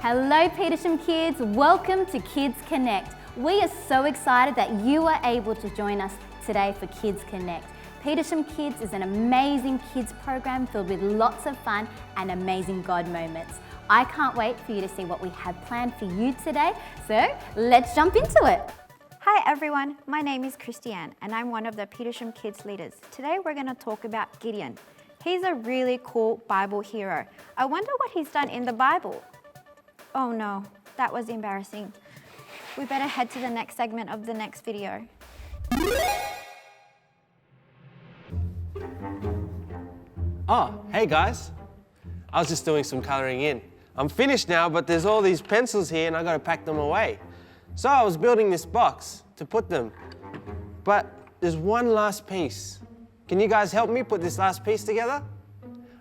Hello Petersham kids, welcome to Kids Connect. We are so excited that you are able to join us today for Kids Connect. Petersham Kids is an amazing kids program filled with lots of fun and amazing God moments. I can't wait for you to see what we have planned for you today, so let's jump into it. Hi everyone, my name is Christiane and I'm one of the Petersham Kids leaders. Today we're going to talk about Gideon. He's a really cool Bible hero. I wonder what he's done in the Bible. Oh no, that was embarrassing. We better head to the next segment of the next video. Oh, hey guys. I was just doing some colouring in. I'm finished now, but there's all these pencils here and I gotta pack them away. So I was building this box to put them, but there's one last piece. Can you guys help me put this last piece together?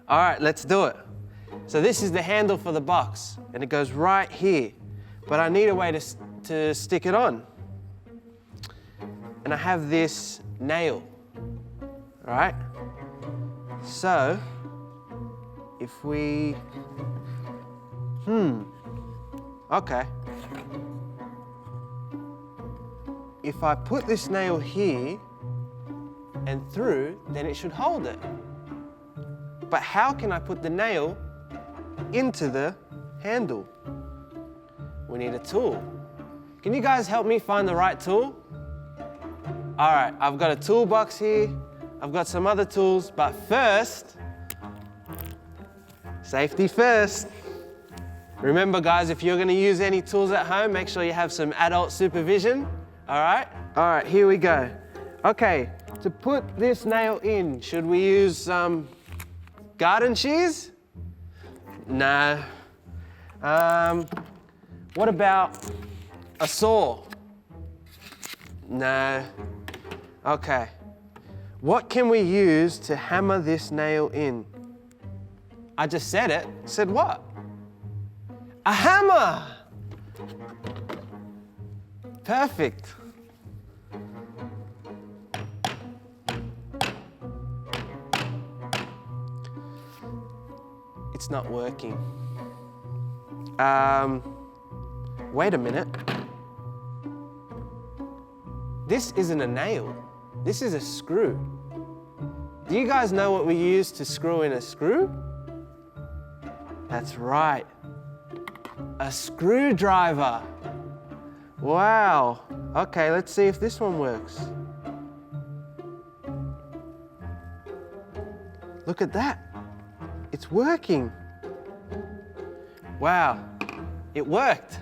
All right, let's do it. So this is the handle for the box and it goes right here, but I need a way to stick it on. And I have this nail, all right? So if we, okay. If I put this nail here and through, then it should hold it. But how can I put the nail into the handle? We need a tool. Can you guys help me find the right tool? All right, I've got a toolbox here. I've got some other tools, but first, safety first. Remember guys, if you're gonna use any tools at home, make sure you have some adult supervision, all right? All right, here we go. Okay, to put this nail in, should we use some garden shears? No. What about a saw? No. Okay. What can we use to hammer this nail in? I just said it. Said what? A hammer! Perfect. It's not working. Wait a minute. This isn't a nail. This is a screw. Do you guys know what we use to screw in a screw? That's right. A screwdriver. Wow. Okay, let's see if this one works. Look at that. It's working. Wow, it worked.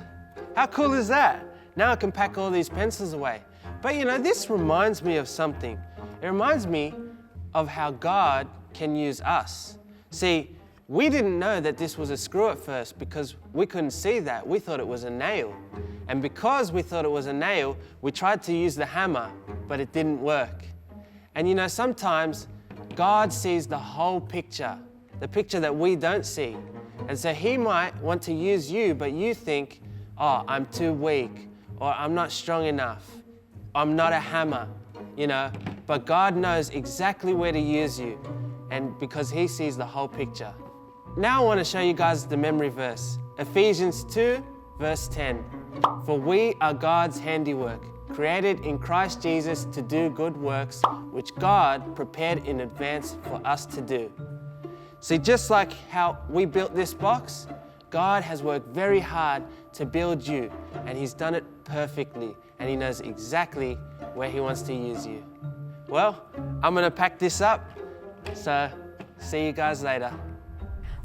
How cool is that? Now I can pack all these pencils away. But you know, this reminds me of something. It reminds me of how God can use us. See, we didn't know that this was a screw at first because we couldn't see that. We thought it was a nail. And because we thought it was a nail, we tried to use the hammer, but it didn't work. And you know, sometimes God sees the whole picture, the picture that we don't see. And so he might want to use you, but you think, oh, I'm too weak, or I'm not strong enough, I'm not a hammer, you know. But God knows exactly where to use you, and because he sees the whole picture. Now I want to show you guys the memory verse. Ephesians 2, verse 10. For we are God's handiwork, created in Christ Jesus to do good works, which God prepared in advance for us to do. See, just like how we built this box, God has worked very hard to build you, and he's done it perfectly, and he knows exactly where he wants to use you. Well, I'm gonna pack this up, so see you guys later.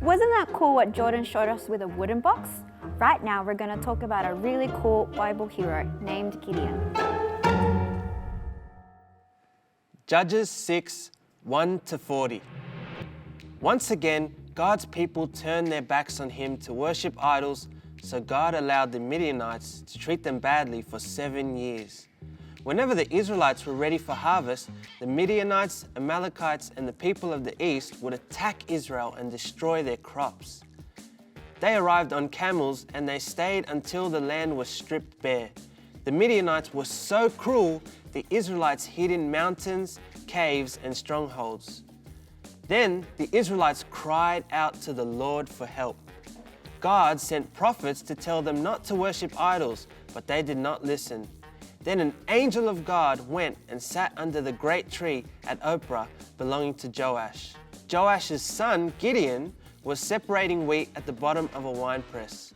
Wasn't that cool what Jordan showed us with a wooden box? Right now we're going to talk about a really cool Bible hero named Gideon. Judges 6, 1-40. Once again, God's people turned their backs on him to worship idols, so God allowed the Midianites to treat them badly for 7 years. Whenever the Israelites were ready for harvest, the Midianites, Amalekites, and the people of the east would attack Israel and destroy their crops. They arrived on camels and they stayed until the land was stripped bare. The Midianites were so cruel, the Israelites hid in mountains, caves, and strongholds. Then the Israelites cried out to the Lord for help. God sent prophets to tell them not to worship idols, but they did not listen. Then an angel of God went and sat under the great tree at Ophrah belonging to Joash. Joash's son, Gideon, was separating wheat at the bottom of a winepress.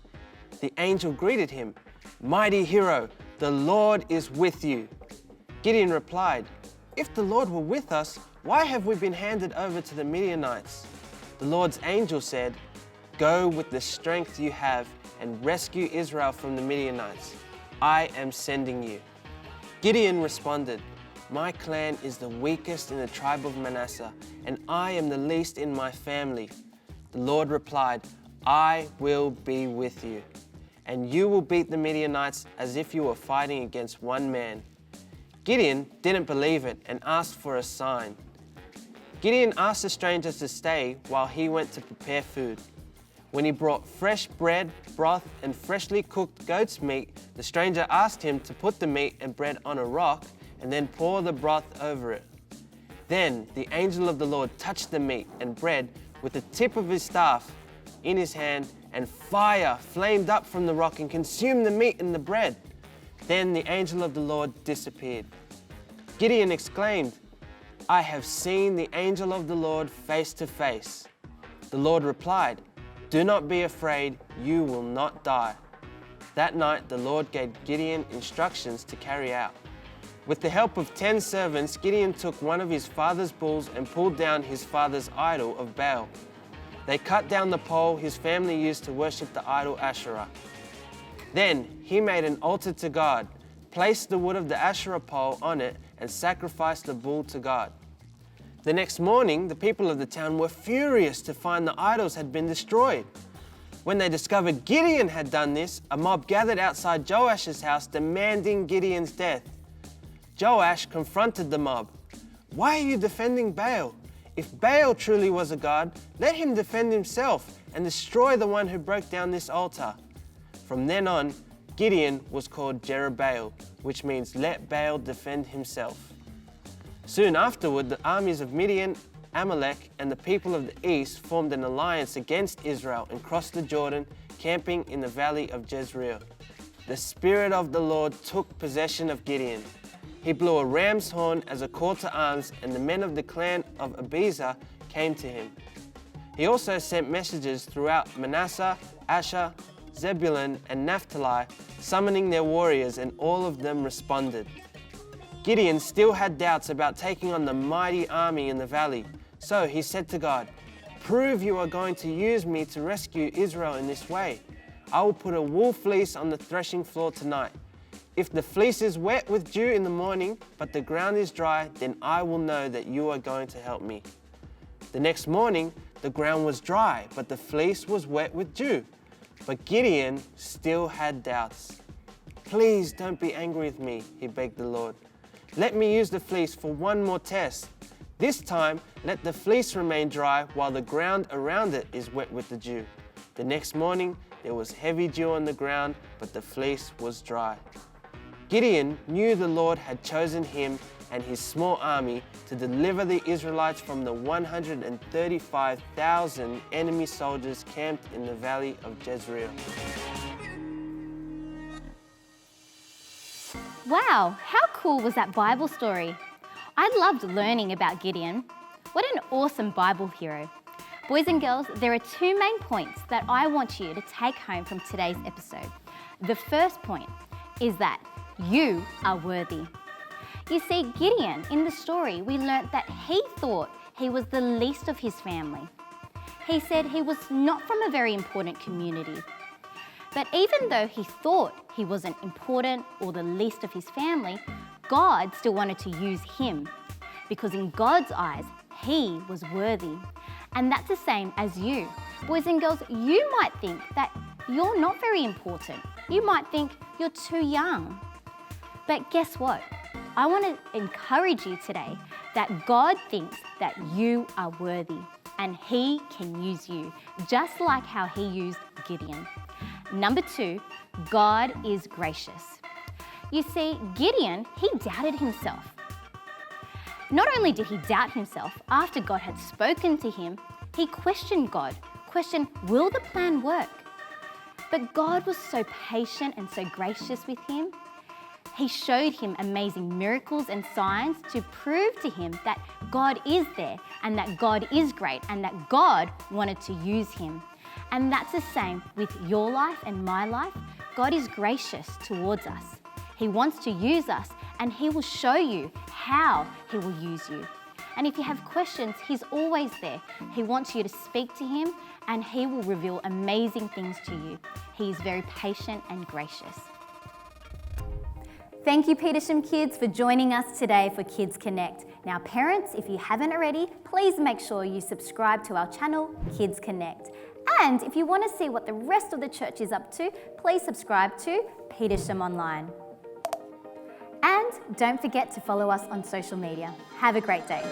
The angel greeted him, "Mighty hero, the Lord is with you." Gideon replied, "If the Lord were with us, why have we been handed over to the Midianites?" The Lord's angel said, "Go with the strength you have and rescue Israel from the Midianites. I am sending you." Gideon responded, "My clan is the weakest in the tribe of Manasseh, and I am the least in my family." The Lord replied, "I will be with you, and you will beat the Midianites as if you were fighting against one man." Gideon didn't believe it and asked for a sign. Gideon asked the strangers to stay while he went to prepare food. When he brought fresh bread, broth, and freshly cooked goat's meat, the stranger asked him to put the meat and bread on a rock and then pour the broth over it. Then the angel of the Lord touched the meat and bread with the tip of his staff in his hand, and fire flamed up from the rock and consumed the meat and the bread. Then the angel of the Lord disappeared. Gideon exclaimed, "I have seen the angel of the Lord face to face." The Lord replied, "Do not be afraid, you will not die." That night the Lord gave Gideon instructions to carry out. With the help of 10 servants, Gideon took one of his father's bulls and pulled down his father's idol of Baal. They cut down the pole his family used to worship the idol Asherah. Then he made an altar to God, placed the wood of the Asherah pole on it, and sacrificed the bull to God. The next morning, the people of the town were furious to find the idols had been destroyed. When they discovered Gideon had done this, a mob gathered outside Joash's house demanding Gideon's death. Joash confronted the mob. "Why are you defending Baal? If Baal truly was a god, let him defend himself and destroy the one who broke down this altar." From then on, Gideon was called Jerubbaal, which means "let Baal defend himself." Soon afterward, the armies of Midian, Amalek, and the people of the east formed an alliance against Israel and crossed the Jordan, camping in the valley of Jezreel. The Spirit of the Lord took possession of Gideon. He blew a ram's horn as a call to arms, and the men of the clan of Abiezer came to him. He also sent messages throughout Manasseh, Asher, Zebulun, and Naphtali, summoning their warriors, and all of them responded. Gideon still had doubts about taking on the mighty army in the valley, so he said to God, "Prove you are going to use me to rescue Israel in this way. I will put a wool fleece on the threshing floor tonight. If the fleece is wet with dew in the morning, but the ground is dry, then I will know that you are going to help me." The next morning, the ground was dry, but the fleece was wet with dew. But Gideon still had doubts. "Please don't be angry with me," he begged the Lord. "Let me use the fleece for one more test. This time, let the fleece remain dry while the ground around it is wet with the dew." The next morning, there was heavy dew on the ground, but the fleece was dry. Gideon knew the Lord had chosen him and his small army to deliver the Israelites from the 135,000 enemy soldiers camped in the valley of Jezreel. Wow, how cool was that Bible story? I loved learning about Gideon. What an awesome Bible hero. Boys and girls, there are 2 main points that I want you to take home from today's episode. The first point is that you are worthy. You see, Gideon, in the story, we learnt that he thought he was the least of his family. He said he was not from a very important community. But even though he thought he wasn't important or the least of his family, God still wanted to use him, because in God's eyes, he was worthy. And that's the same as you. Boys and girls, you might think that you're not very important. You might think you're too young. But guess what? I want to encourage you today that God thinks that you are worthy and he can use you, just like how he used Gideon. Number 2, God is gracious. You see, Gideon, he doubted himself. Not only did he doubt himself, after God had spoken to him, he questioned God. Questioned, will the plan work? But God was so patient and so gracious with him. He showed him amazing miracles and signs to prove to him that God is there and that God is great and that God wanted to use him. And that's the same with your life and my life. God is gracious towards us. He wants to use us and he will show you how he will use you. And if you have questions, he's always there. He wants you to speak to him and he will reveal amazing things to you. He is very patient and gracious. Thank you, Petersham Kids, for joining us today for Kids Connect. Now, parents, if you haven't already, please make sure you subscribe to our channel, Kids Connect. And if you want to see what the rest of the church is up to, please subscribe to Petersham Online. And don't forget to follow us on social media. Have a great day.